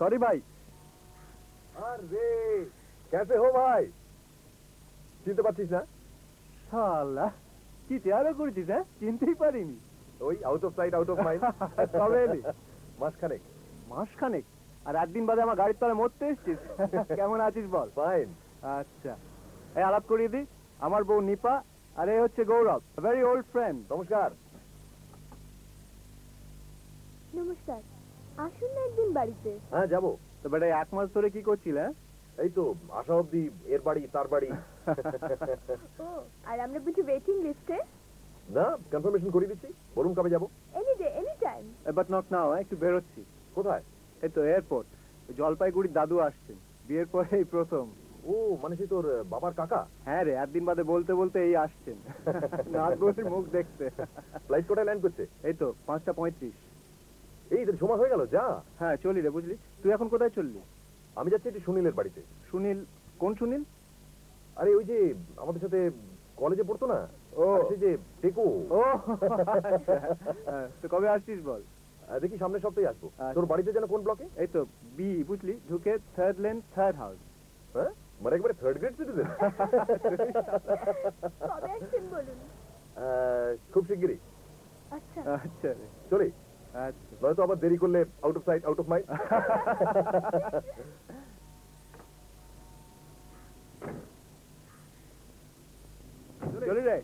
Sorry भाई। अरे कैसे हो भाई? চিনতে পারছিস না? শালা কি চেয়ারে করেছিস হ্যাঁ? চিনতেই পারিনি। ওই out of sight out of mind. কবে এলি? মাসখানেক। মাসখানেক? আর একদিন বাদে আমার গাড়ির তলায় মরতে এসেছিস? কেমন আছিস বল? ফাইন। আচ্ছা এই আলাপ করিয়ে দি, আমার বউ নিপা আর এই হচ্ছে গৌরব, ভেরি ওল্ড ফ্রেন্ড। নমস্কার। নমস্কার, আসুন না একদিন বাড়িতে। হ্যাঁ যাবো। তো বেটা এক মাস ধরে কি করছিলে? এই তো আশা অব্দি এর বাড়ি তার বাড়ি। ও আর আমরা বুঝি ওয়েটিং লিস্টে? না কনফার্মেশন করে দিচ্ছি, বলুন কবে যাবো। Any day any time. But not now, একটু বেরোচ্ছি। কোথায়? এই তো এয়ারপোর্ট, জলপাইগুড়ির দাদু আসছেন, বিয়ের পরে এই প্রথম। ও মানে সে তোর বাবার কাকা? হ্যাঁ রে, একদিন বাদে বলতে বলতে এই আসছেন। নাথবসির মুখ দেখতে। ফ্লাইট কোথায় ল্যান্ড করছে? এই তো 5:35। এই তোর সময় হয়ে গেল, যা। হ্যাঁ চলি রে, বুঝলি। তুই এখন কোথায় চললি? আমি যাচ্ছি একটু সুনীলের বাড়িতে। সুনীল? কোন সুনীল? আরে ওই যে আমাদের সাথে কলেজে পড়তো না, ও সেই যে টেকো। ও তো কবে আসছিস বল? দেখি সামনের সপ্তাহে আসবো। তোর বাড়িতে যেন কোন ব্লকে? এই তো বি, বুঝলি, ঢুকে 3rd লেন 3rd হাউস। হ্যাঁ মানে একবারে 3rd গ্রেড সিটিজেন। কবে আসছেন বলুন? খুব শিগগিরই। আচ্ছা আচ্ছা রে, চলি। আচ্ছা। নয়তো আবার দেরি করলে out of sight out of mind. চলি রে।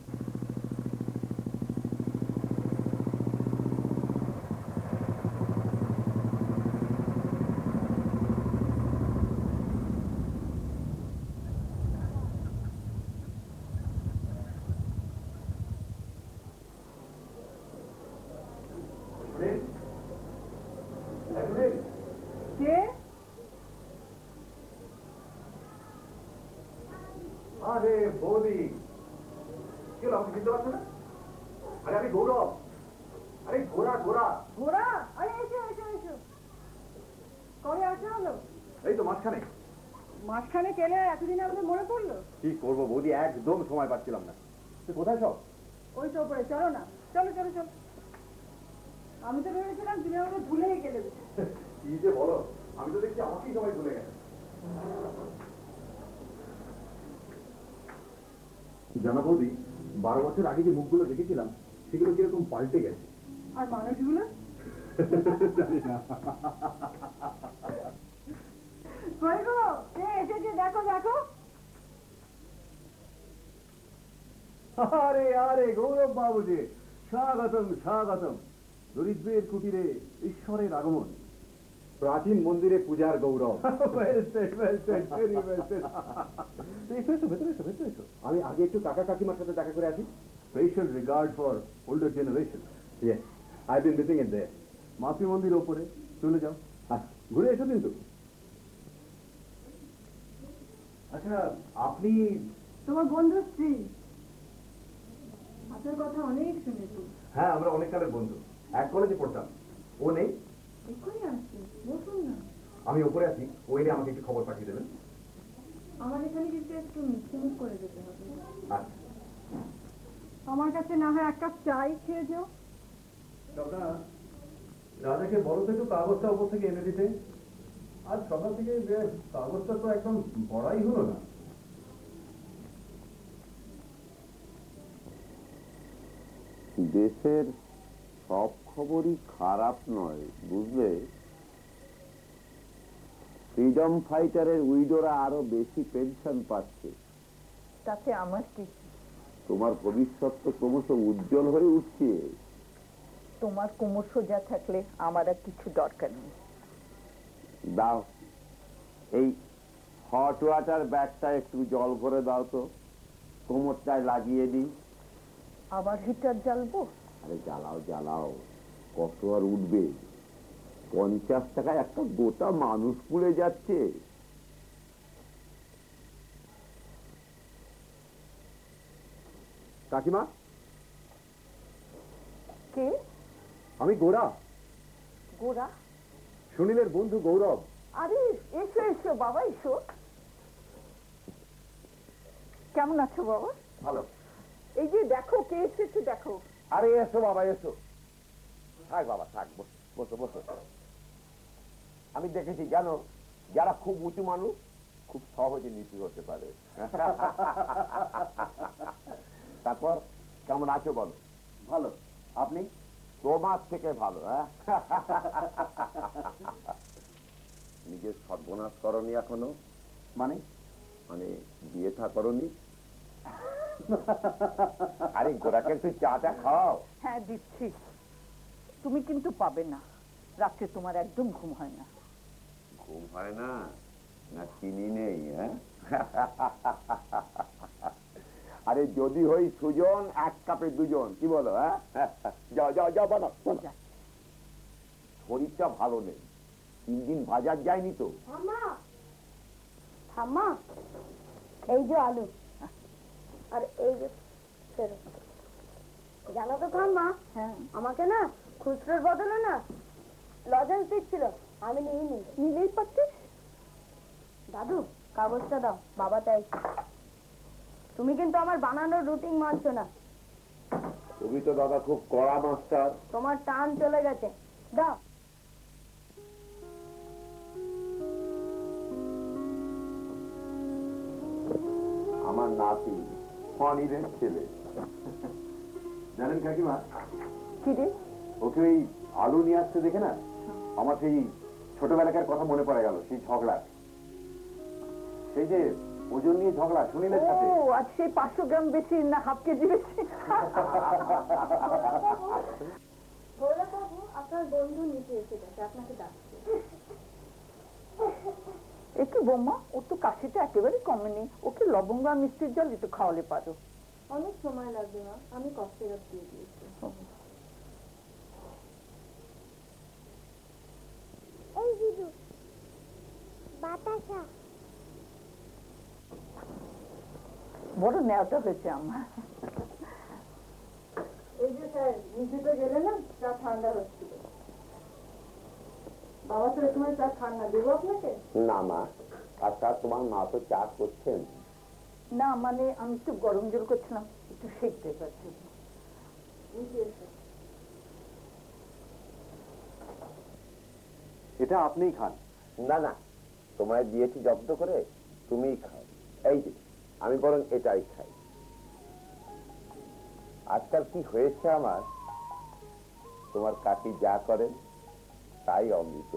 কে? আরে বৌদি, কি হলো, আমাকে চিনতে পারছো না? আরে আমি গৌরব। আরে ঘোড়া ঘোড়া। ঘোড়া? আরে এসো এসো এসো। কবে আসা হলো? এই তো মাঝখানে। মাঝখানে কেলে এতদিন আমাদের মনে পড়লো? কি করবো বৌদি, একদম সময় পাচ্ছিলাম না। তুই কোথায় সব? ওই তো উপরে, চলো না, চলো চলো চলো। আমি তো ভেবেছিলাম তুমি আমাকে ভুলেই গেলে। কি যে বলো, আমি তো দেখছি আমাকেই সবাই ভুলে গেছে। জানা বৌদি, 12 বছর আগে যে মুখগুলো দেখেছিলাম সেগুলো কিরকম পাল্টে গেছে। আর মানুষগুলো? কই গো, কে এসেছে দেখো দেখো। আরে আরে গৌরব বাবুজি, স্বাগতম স্বাগতম। দরিদ্রের কুটিরে ঈশ্বরের আগমন, প্রাচীন মন্দিরে পূজার গৌরব। আমি আগে একটু কাকা কাকিমার সাথে দেখা করে আসি। Special regard for older generation. Yes, I been missing it there. মাতৃ মন্দির ওপরে, চলে যাও। ঘুরে এসো কিন্তু। আচ্ছা আপনি? তোমার বন্ধু স্ত্রী, আপনার কথা অনেক শুনেছি। হ্যাঁ আমরা অনেক কালের বন্ধু, এক কলেজে পড়তাম। ও নেই? এক্ষুনি আসছে, বসুন না। আমি উপরে আছি, ও এলে আমাকে একটু খবর পাঠিয়ে দেবেন। আমার এখানে কিন্তু একটু মিটিং করে যেতে হবে। আচ্ছা। আমার কাছে না হয় এক কাপ চাই খেয়ে যাও। রাজাকে বলো তো একটু কাগজটা উপর থেকে এনে দিতে। আজ সকাল থেকে কাগজটা তো একদম পড়াই হলো না। দেশের সব খবরই খারাপ নয়, বুঝলে। ফ্রিডম ফাইটারের উইডোরা আরো বেশি পেনশন পাচ্ছে। তাতে আমার কি? তোমার ভবিষ্যৎ তো ক্রমশ উজ্জ্বল হয়ে উঠছে। তোমার কোমর সোজা থাকলে আমার আর কিছু দরকার নেই। দাও, এই হট ওয়াটার ব্যাগটা একটু জল করে দাও তো, কোমরটায় লাগিয়ে দিই। আবার হিটার জ্বালবো? আরে জ্বালাও জ্বালাও, কত আর উঠবে। 50 টাকায় একটা গোটা মানুষ পুড়ে যাচ্ছে। কাকিমা? কে? আমি গোরা, গোরা? সুনীলের বন্ধু গৌরব। আরে এসো এসো বাবা, এসো। কেমন আছো বাবা? ভালো। এই যে দেখো কে এসেছে, দেখো। আরে এসো বাবা এসো। থাক বাবা থাক, বসো বসো। আমি আমি দেখেছি জানো, যারা খুব উঁচু মানুষ খুব সহজে নিচু হতে পারে। তারপর কেমন আছো বলো? ভালো। আপনি? তোমার থেকে ভালো। হ্যাঁ, নিজের সর্বনাশ করনি এখনো? মানে? মানে বিয়ে থা করনি? আরে গোরাকে তুই চাটা খাও। হ্যাঁ দিচ্ছি, তুমি কিন্তু পাবে না, রাত্রে তোমার একদম ঘুম হয় না। ঘুম হয় না না চিনি নেই? হ্যাঁ, আরে যদি হই সুজন, এক কাপে দুজন, কি বলো? হ্যাঁ, যাও যাও যাও, বানাও। শরীরটা ভালো নেই, 3 দিন বাজার যায়নি তো। ঠাম্মা, এই যে আলু আর এই যে ফেরত। জানো তো ঠাম্মা, হ্যাঁ, আমাকে না খুচরোর বদলে না লজেন্স দিচ্ছিল, আমি নিইনি। নিলেই পারতিস। দাদু কাগজটা দাও, বাবা চাই। তুমি কিন্তু আমার বানানোর রুটিন মানছো না, তুমি তো দাদা খুব কড়া মাস্টার। তোমার টান চলে গেছে, দাও। আমার নাতি ফনিরের ছেলে। জানেন কাকিমা, কি রে? ওকে ওই আলু নিয়ে আসতে দেখে না আমার সেই ছোটবেলাকার কথা মনে পড়ে গেল, সেই ঝগড়া, সেই যে ওজন নিয়ে ঝগড়া সুনীলের সাথে। ও আজ সেই 500 গ্রাম বেশি না হাফ কেজি বেশি? গৌরব বাবু, আপনার বন্ধু নিচে এসে গেছে, আপনাকে ডাকছে। একটু বোমা, ওর তো কাশিটা একেবারে কমেনি, ওকে লবঙ্গ আর মিষ্টির জল একটু খাওয়ালে পারো। অনেক সময় লাগবে না, আমি কফ সিরাপ দিয়ে দিয়েছি। এই দিদু বাতাসা। বড় নেওয়াটা হয়েছে আমার। এই যে স্যার নিচেতে গেলে না চা ঠান্ডা হচ্ছিল, বাবা তো এরকম চা ঠান্ডা দেবো আপনাকে? না মা, আচ্ছা তোমার মা তো চা করছেন। না মানে আমি একটু গরম জল করছিলাম, একটু সেঁকতে পারছি। নিচে এসে এটা আপনিই খান। না না, তোমায় দিয়েছি জব্দ করে, তুমিই খাও। এই যে আমি বরং এটাই খাই। আজকাল কি হয়েছে আমার, তোমার কাকি যা করেন তাই অমৃত।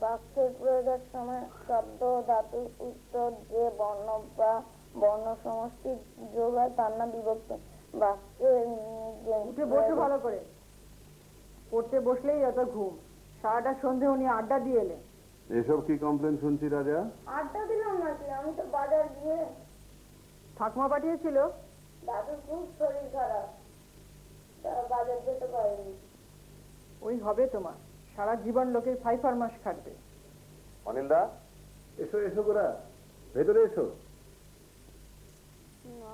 বাক্যের প্রয়োগের সময় শব্দ ধাতুর উত্তর যে বর্ণ বা বর্ণ সমষ্টির যোগ হয় তার নাম বিভক্তি। বাক্যে উঠে বসে ভালো করে, পড়তে বসলেই এত ঘুম, সারাটা সন্ধে উনি আড্ডা দিয়ে এলেন। এসব কি কমপ্লেন শুনছি রাজা? আড্ডা দিলাম নাকি, আমি তো বাজার গিয়ে। ঠাকুমা পাঠিয়েছিল? দাদুর খুব শরীর খারাপ, বাজার যেতে পারেনি। ওই হবে তোমার, সারা জীবন লোকের ফাইফার মাস খাটবে। অনিল দা, এসো এসো গোরা, ভেতরে এসো।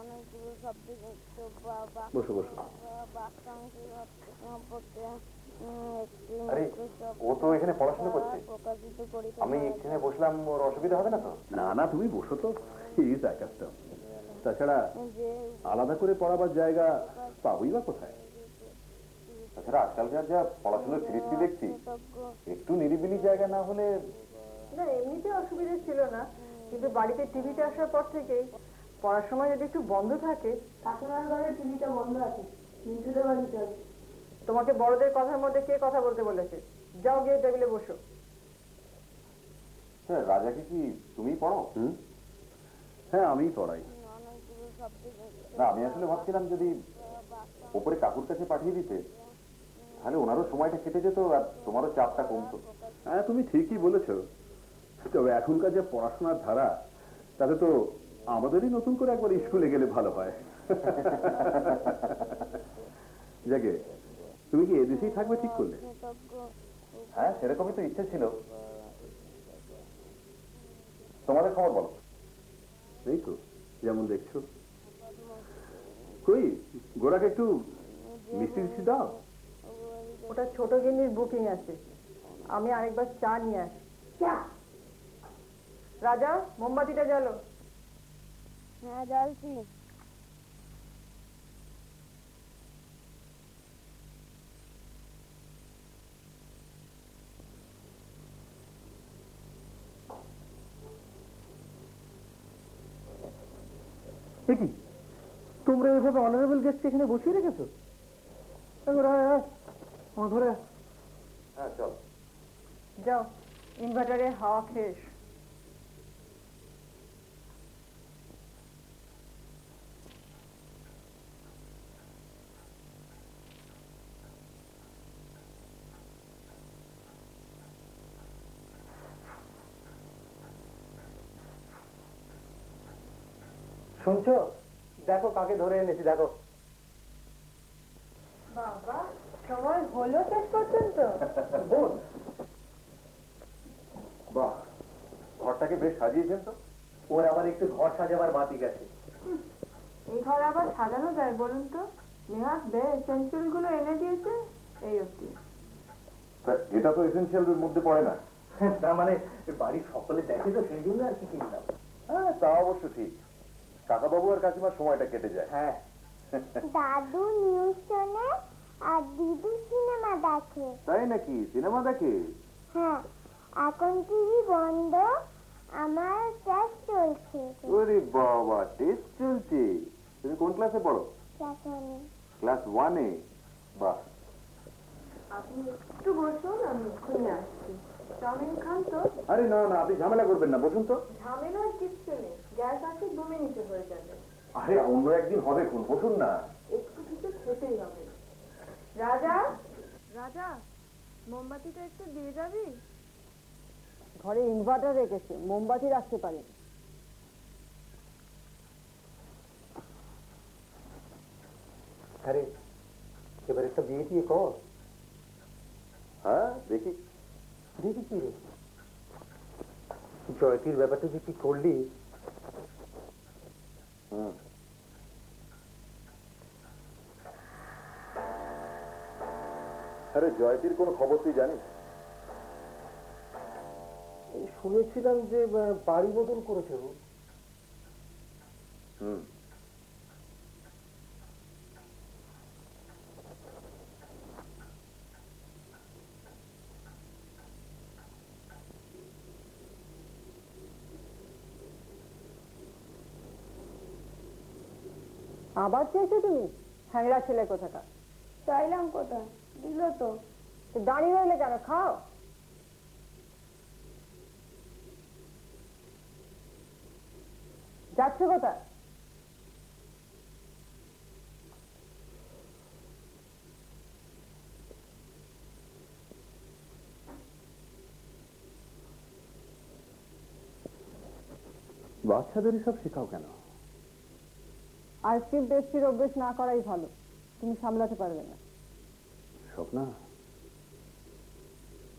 অনেকগুলো শব্দ যুক্ত বা বসো বসো। বাক্যাংশ সম্পর্কে একটি আরে, ও তো এখানে পড়াশোনা করছে। প্রকাশিত করি। আমি এখানে বসলাম, ওর অসুবিধা হবে না তো? না না, তুমি বসো তো, ইজ কাস্টম। তাছাড়া আলাদা করে পড়াবার জায়গা পাবই বা কোথায়? তাছাড়া আজকালকার যা পড়াশোনার ফিরিস্তি দেখছি, একটু নিরিবিলি জায়গা না হলে। না এমনিতে অসুবিধা ছিল না, কিন্তু বাড়িতে টিভিটা আসার পর থেকে পড়ার সময় যদি একটু বন্ধ থাকে। কাকিমার ঘরে টিভিটা বন্ধ আছে, মিন্টুদের বাড়িতে আছে। তোমাকে বড়দের কথার মধ্যে কে কথা বলতে বলেছে? যাও গিয়ে টেবিলে বসো। হ্যাঁ, রাজাকে কি তুমি পড়ো? হ্যাঁ, আমিই পড়াই। না, আমি আসলে ভাবছিলাম যদি ওপরে কাকুর কাছে পাঠিয়ে দিতে, তাহলে ওনারও সময়টা কেটে যেত আর তোমারও চাপটা কমতো। হ্যাঁ, তুমি ঠিকই বলেছো। তবে এখনকার যে পড়াশোনার ধারা, তাতে তো আমাদেরই নতুন করে একবার স্কুলে গেলে ভালো হয়। যাকে, তুমি কি এদেশেই থাকবে ঠিক করলে? হ্যাঁ, সেরকমই তো ইচ্ছে ছিল। তোমাদের খবর বলো। এই তো যেমন দেখছো। কই গোরাকে একটু মিষ্টি মিষ্টি দাও। ওটা ছোট গিন্নির বুকিং আছে, আমি আরেকবার চা নিয়ে আসি। রাজা, মোমবাতিটা জ্বালো। হ্যাঁ জ্বালছি। সে কি তোমরা এইভাবে অনারেবল গেস্টকে এখানে বসিয়ে রেখেছো? ধরে হ্যাঁ চল। যাও ইনভার্টারে হাওয়া খেয়ে এসো। শুনছো? দেখো কাকে ধরে এনেছি, দেখো। বাবা সময় হলো শেষ পর্যন্ত? বোন, বাহ, ঘরটাকে বেশ সাজিয়েছেন তো। ওর আবার একটু ঘর সাজাবার বাতি গেছে। এই ঘর আবার সাজানো যায় বলুন তো? নেহাত বে এসেন্সিয়াল গুলো এনে দিয়েছে এই অব্দি। তা এটা তো এসেনশিয়ালের মধ্যে পড়ে না। না মানে বাড়ির সকলে দেখে তো সেই জন্য আর কি কিনলাম। হ্যাঁ তা অবশ্য ঠিক, কাকাবাবু আর কাকিমার সময়টা কেটে যায়। হ্যাঁ, দাদু নিউজ শোনে আর দিদু সিনেমা দেখে। তাই নাকি? সিনেমা দেখে? হ্যাঁ, এখন টিভি বন্ধ, আমার ক্লাস চলছে। ওরে বাবা, টেস্ট চলছে। তুমি কোন ক্লাসে পড়ো? ক্লাস 1-এ? বাহ। আপনি একটু বসুন, আমি এক্ষুনি আসছি। চাউমিন খান তো? আরে না না, আপনি ঝামেলা করবেন না, বসুন তো। ঝামেলার কিচ্ছু নেই, গ্যাস আছে 2 মিনিটে হয়ে যাবে। আরে অন্য একদিন হবে, খুন বসুন না। একটু কিছু খেতেই হবে। রাজা, রাজা মোমবাতিটা একটু দিয়ে যাবি? ঘরে ইনভার্টার রেখেছে, মোমবাতি রাখতে পারি। আরে এবার একটা বিয়ে দিয়ে কর। হ্যাঁ দেখি। দেখি কি রে, জয়তীর ব্যাপারটা যে কি করলি। হুম। আরে জয়তীর কোনো খবর তুই জানিস? শুনেছিলাম যে বাড়ি বদল করেছে ও। হুম। আবার চেয়েছো তুমি? হ্যাংলা ছেলে কোথাকার। চাইলাম কোথায়, দিল তো। দাঁড়িয়ে রইলে কেন, খাও। যাচ্ছে কোথায়? বাচ্চাদের সব শেখাও কেন? আইসক্রিম পেস্ট্রির অভ্যেস না করাই ভালো, তুমি সামলাতে পারবে না। স্বপ্না,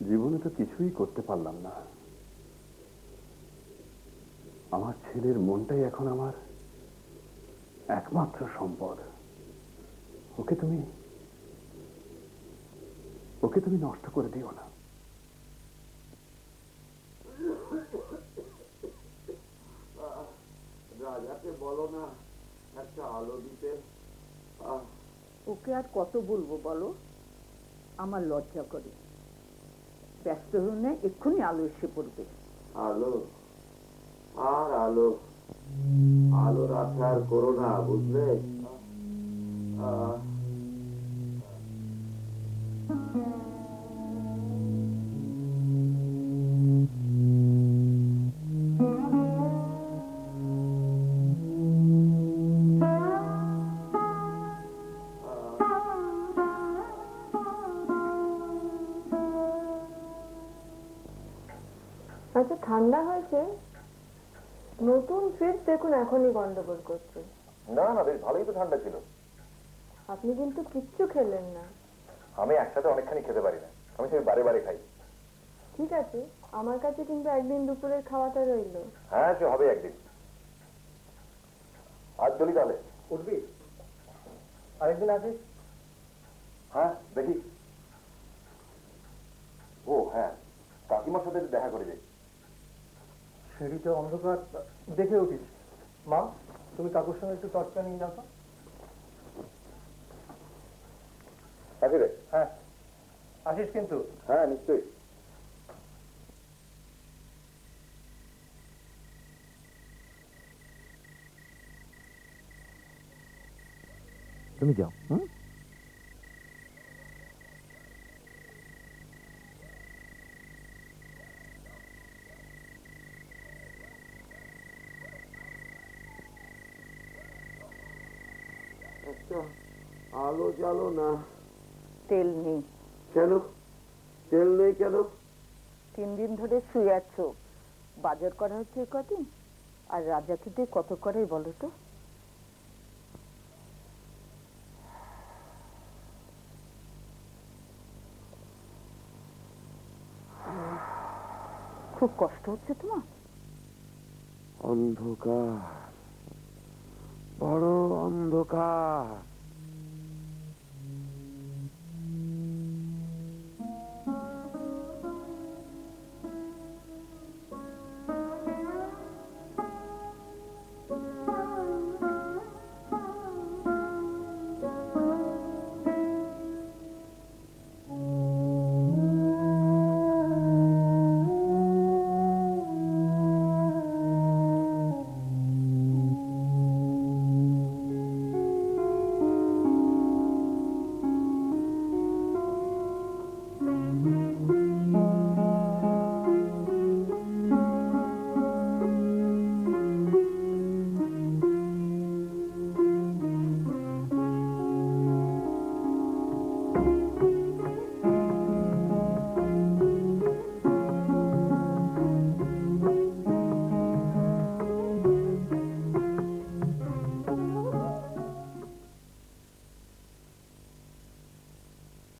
জীবনে তো কিছুই করতে পারলাম না। আমার ছেলের মনটাই এখন আমার একমাত্র সম্পদ। ওকে তুমি নষ্ট করে দিও না। রাজাকে বলো না একটা আলো দিতে। ওকে আর কত বলবো বলো, আমার লজ্জা করে। ব্যস্ত হয়ে এক্ষুনি আলো এসে পড়বে। আলো আর আলো, আলোর আশা আর করো না, বুঝলে? আচ্ছা ঠান্ডা হয়েছে, নতুন ফ্রিজ দেখুন এখনই গন্ডগোল করছে। না না, বেশ ভালোই তো ঠান্ডা ছিল। আপনি কিন্তু কিচ্ছু খেলেন না। আমি একসাথে অনেকখানি খেতে পারি না, আমি সেই বারে বারে খাই। ঠিক আছে, আমার কাছে কিন্তু একদিন দুপুরের খাওয়াটা রইলো। হ্যাঁ সে হবে একদিন। আজ চলি তাহলে। উঠবি? আরেকদিন আসিস। হ্যাঁ দেখি। ও হ্যাঁ, কাকিমার সাথে দেখা করে যাই। সিঁড়িতে অন্ধকার, দেখে উঠিস। মা, তুমি কাকুর সঙ্গে একটু টর্চটা নিয়ে যাও তো। আসি রে। হ্যাঁ আসিস কিন্তু। হ্যাঁ নিশ্চয়ই। তুমি যাও। হুম? আলো জ্বালো না। তেল নেই। কেন? তেল নেই কেন? 3 দিন ধরে শুয়ে আছো, বাজার করা হচ্ছে কদিন, আর রাজাকে দিয়ে কত করে বলো তো? খুব কষ্ট হচ্ছে তোমার? অন্ধকার, বড় অন্ধকার।